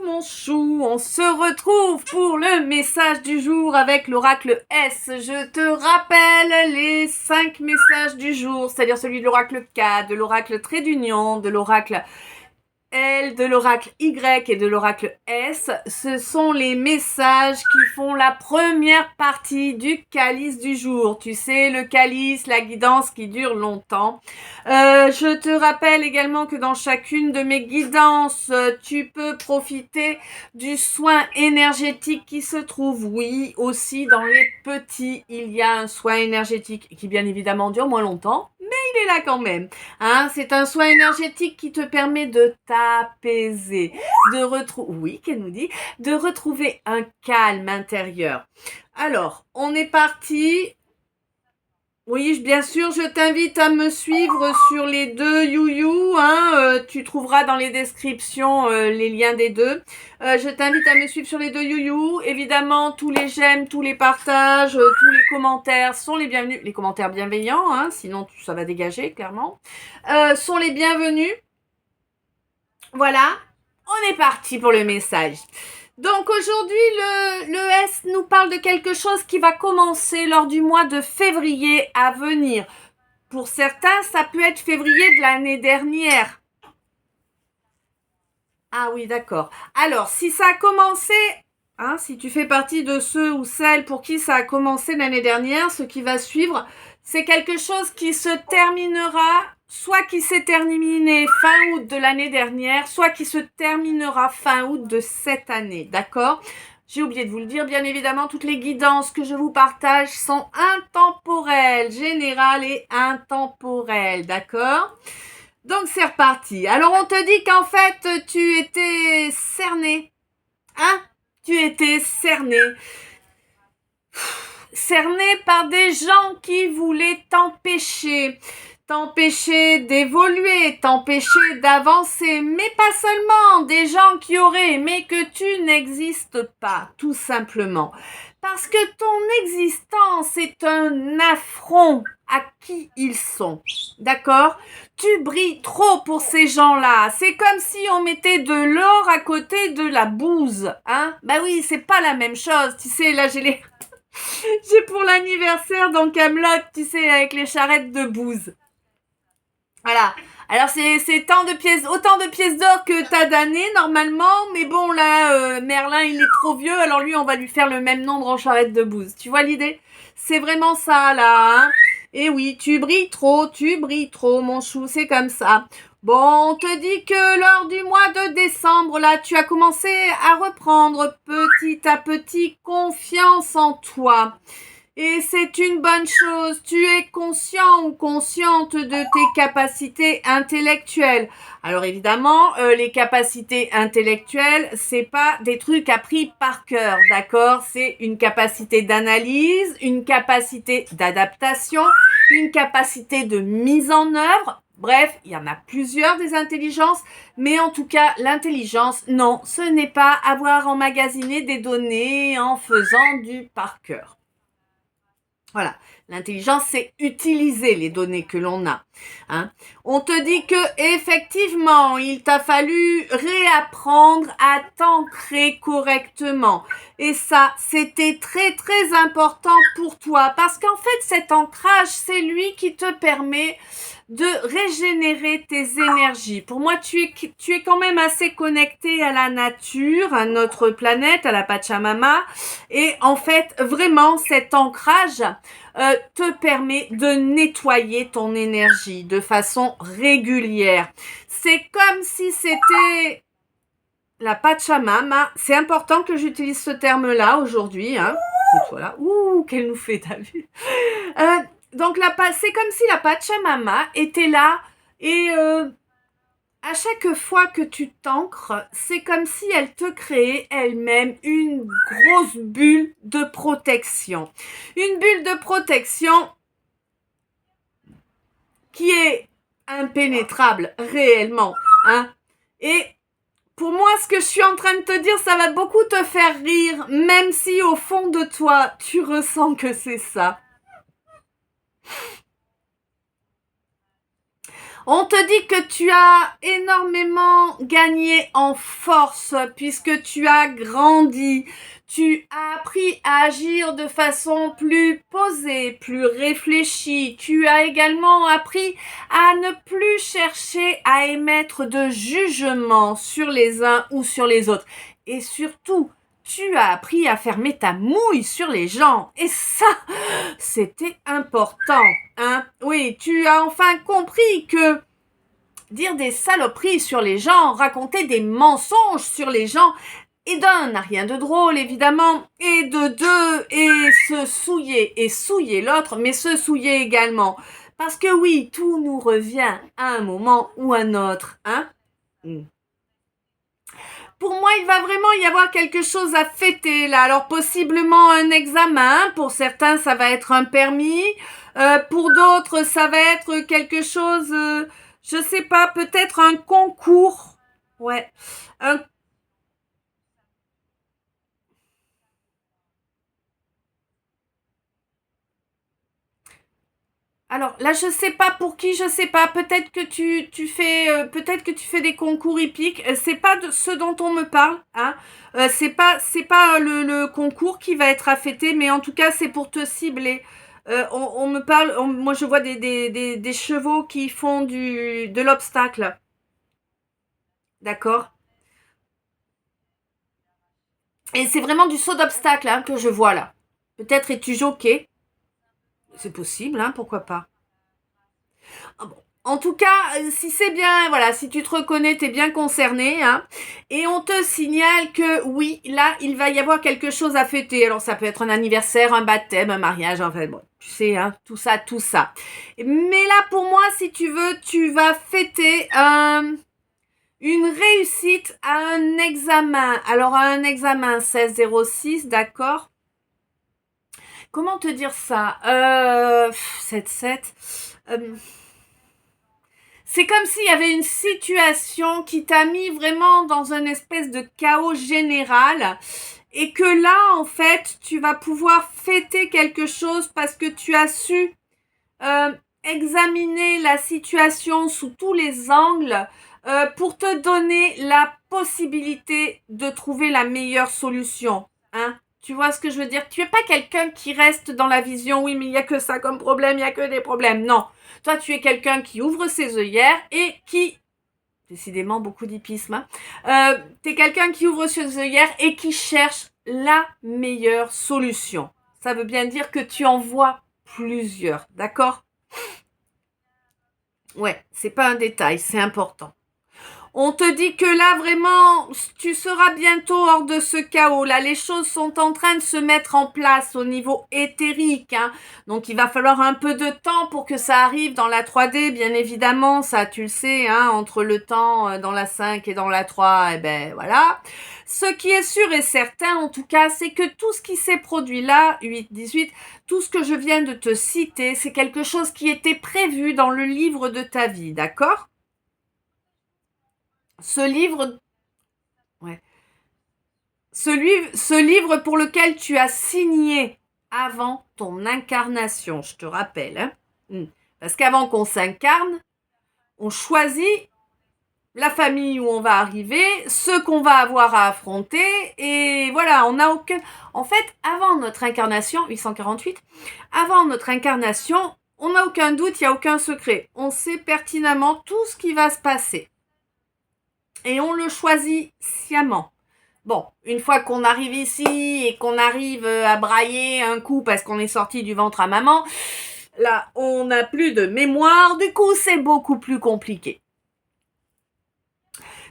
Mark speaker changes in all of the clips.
Speaker 1: mon chou, on se retrouve pour le message du jour avec l'oracle S. Je te rappelle les 5 messages du jour, c'est-à-dire celui de l'oracle K, de l'oracle trait d'union, de l'oracle L, de l'oracle Y et de l'oracle S. Ce sont les messages qui font la première partie du calice du jour. Tu sais, le calice, la guidance qui dure longtemps. Je te rappelle également que dans chacune de mes guidances, tu peux profiter du soin énergétique qui se trouve. Oui, aussi dans les petits, il y a un soin énergétique qui bien évidemment dure moins longtemps, mais il est là quand même. Hein, c'est un soin énergétique qui te permet de t'apaiser, de retrouver, oui, qu'elle nous dit, de retrouver un calme intérieur. Alors, on est parti. Oui, bien sûr, je t'invite à me suivre sur les deux YouYou. Tu trouveras dans les descriptions les liens des deux. Je t'invite à me suivre sur les deux YouYou. Évidemment, tous les j'aime, tous les partages, tous les commentaires sont les bienvenus. Les commentaires bienveillants, sinon ça va dégager, clairement. Sont les bienvenus. Voilà, on est parti pour le message. Donc aujourd'hui, le S nous parle de quelque chose qui va commencer lors du mois de février à venir. Pour certains, ça peut être février de l'année dernière. Ah oui, d'accord. Alors, si ça a commencé, si tu fais partie de ceux ou celles pour qui ça a commencé l'année dernière, ce qui va suivre, c'est quelque chose qui se terminera, soit qui s'est terminé fin août de l'année dernière, soit qui se terminera fin août de cette année, d'accord ? J'ai oublié de vous le dire, bien évidemment, toutes les guidances que je vous partage sont intemporelles, générales et intemporelles, d'accord ? Donc c'est reparti. Alors on te dit qu'en fait tu étais cerné, tu étais cerné. Cerné par des gens qui voulaient t'empêcher d'évoluer, t'empêcher d'avancer, mais pas seulement, des gens qui auraient aimé que tu n'existes pas, tout simplement. Parce que ton existence est un affront à qui ils sont, d'accord ? Tu brilles trop pour ces gens-là. C'est comme si on mettait de l'or à côté de la bouse, Bah oui, c'est pas la même chose, tu sais, là j'ai pour l'anniversaire dans Kaamelott, tu sais, avec les charrettes de bouse. Voilà. Alors c'est autant de pièces d'or que t'as d'années normalement, mais bon là, Merlin il est trop vieux, alors lui on va lui faire le même nombre en charrette de bouse. Tu vois l'idée ? C'est vraiment ça là, Et oui, tu brilles trop, mon chou, c'est comme ça. Bon, on te dit que lors du mois de décembre, là, tu as commencé à reprendre petit à petit confiance en toi. Et c'est une bonne chose. Tu es conscient ou consciente de tes capacités intellectuelles. Alors évidemment, les capacités intellectuelles, c'est pas des trucs appris par cœur, d'accord ? C'est une capacité d'analyse, une capacité d'adaptation, une capacité de mise en œuvre. Bref, il y en a plusieurs des intelligences, mais en tout cas, l'intelligence, non, ce n'est pas avoir emmagasiné des données en faisant du par cœur. Voilà, l'intelligence, c'est utiliser les données que l'on a. On te dit que effectivement, il t'a fallu réapprendre à t'ancrer correctement. Et ça, c'était très très important pour toi parce qu'en fait, cet ancrage, c'est lui qui te permet de régénérer tes énergies. Pour moi, tu es quand même assez connecté à la nature, à notre planète, à la Pachamama. Et en fait, vraiment, cet ancrage te permet de nettoyer ton énergie de façon régulière. C'est comme si c'était la Pachamama. C'est important que j'utilise ce terme-là aujourd'hui. Voilà. Ouh, qu'elle nous fait, t'as vu Donc, c'est comme si la Pachamama était là et à chaque fois que tu t'ancres, c'est comme si elle te créait elle-même une grosse bulle de protection. Une bulle de protection qui est impénétrable réellement. Et pour moi, ce que je suis en train de te dire, ça va beaucoup te faire rire, même si au fond de toi, tu ressens que c'est ça. On te dit que tu as énormément gagné en force puisque tu as grandi. Tu as appris à agir de façon plus posée, plus réfléchie. Tu as également appris à ne plus chercher à émettre de jugement sur les uns ou sur les autres. Et surtout, tu as appris à fermer ta mouille sur les gens. Et ça, c'était important, hein. Oui, tu as enfin compris que dire des saloperies sur les gens, raconter des mensonges sur les gens, et d'un n'a rien de drôle, évidemment, et de deux, et se souiller, et souiller l'autre, mais se souiller également. Parce que oui, tout nous revient à un moment ou à un autre, hein. Pour moi, il va vraiment y avoir quelque chose à fêter là. Alors possiblement un examen. Pour certains, ça va être un permis. Pour d'autres, ça va être quelque chose, je sais pas, peut-être un concours. Ouais. Un Alors là, je sais pas pour qui, je sais pas. Peut-être que tu fais, peut-être que tu fais des concours hippiques. C'est pas de ce dont on me parle, hein. C'est pas le concours qui va être affecté, mais en tout cas, c'est pour te cibler. On me parle, moi je vois des chevaux qui font de l'obstacle, d'accord. Et c'est vraiment du saut d'obstacle, hein, que je vois là. Peut-être es-tu jockey. C'est possible, hein, pourquoi pas. Ah bon. En tout cas, si c'est bien, voilà, si tu te reconnais, t'es bien concerné, hein. Et on te signale que oui, là, il va y avoir quelque chose à fêter. Alors, ça peut être un anniversaire, un baptême, un mariage, enfin bon, tu sais, hein, tout ça, tout ça. Mais là, pour moi, si tu veux, tu vas fêter une réussite à un examen. Alors, à un examen 1606, d'accord. Comment te dire ça 7-7. C'est comme s'il y avait une situation qui t'a mis vraiment dans une espèce de chaos général et que là, en fait, tu vas pouvoir fêter quelque chose parce que tu as su euh, examiner la situation sous tous les angles pour te donner la possibilité de trouver la meilleure solution. Hein. Tu vois ce que je veux dire? Tu es pas quelqu'un qui reste dans la vision, oui, mais il y a que ça comme problème, il y a que des problèmes. Non. Toi, tu es quelqu'un qui ouvre ses œillères et qui, décidément beaucoup d'hippisme, hein, tu es quelqu'un qui ouvre ses œillères et qui cherche la meilleure solution. Ça veut bien dire que tu en vois plusieurs, d'accord? Ouais, c'est pas un détail, c'est important. On te dit que là, vraiment, tu seras bientôt hors de ce chaos. Là, les choses sont en train de se mettre en place au niveau éthérique, hein. Donc, il va falloir un peu de temps pour que ça arrive dans la 3D, bien évidemment. Ça, tu le sais, hein, entre le temps dans la 5 et dans la 3, eh ben, voilà. Ce qui est sûr et certain, en tout cas, c'est que tout ce qui s'est produit là, 8-18, tout ce que je viens de te citer, c'est quelque chose qui était prévu dans le livre de ta vie, d'accord? Ce livre, ouais, ce livre pour lequel tu as signé avant ton incarnation, je te rappelle, hein. Parce qu'avant qu'on s'incarne, on choisit la famille où on va arriver, ce qu'on va avoir à affronter, et voilà, on n'a aucun... En fait, avant notre incarnation, 848, avant notre incarnation, on n'a aucun doute, il n'y a aucun secret. On sait pertinemment tout ce qui va se passer. Et on le choisit sciemment. Bon, une fois qu'on arrive ici et qu'on arrive à brailler un coup parce qu'on est sorti du ventre à maman, là, on n'a plus de mémoire, du coup, c'est beaucoup plus compliqué.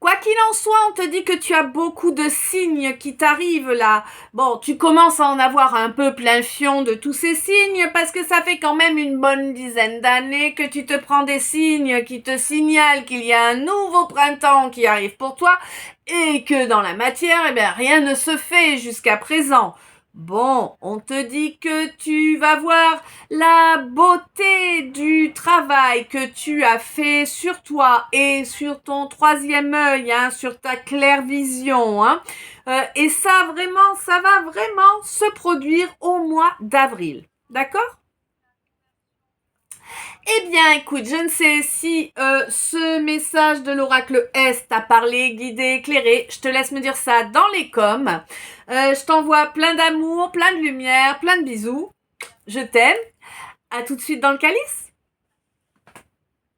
Speaker 1: Quoi qu'il en soit, on te dit que tu as beaucoup de signes qui t'arrivent là. Bon, tu commences à en avoir un peu plein fion de tous ces signes parce que ça fait quand même une bonne dizaine d'années que tu te prends des signes qui te signalent qu'il y a un nouveau printemps qui arrive pour toi et que dans la matière, eh bien, rien ne se fait jusqu'à présent. Bon, on te dit que tu vas voir la beauté du travail que tu as fait sur toi et sur ton troisième œil, hein, sur ta claire vision, hein. Et ça vraiment, ça va vraiment se produire au mois d'avril. D'accord? Eh bien, écoute, je ne sais si ce message de l'oracle S t'a parlé, guidé, éclairé. Je te laisse me dire ça dans les coms. Je t'envoie plein d'amour, plein de lumière, plein de bisous. Je t'aime. À tout de suite dans le calice.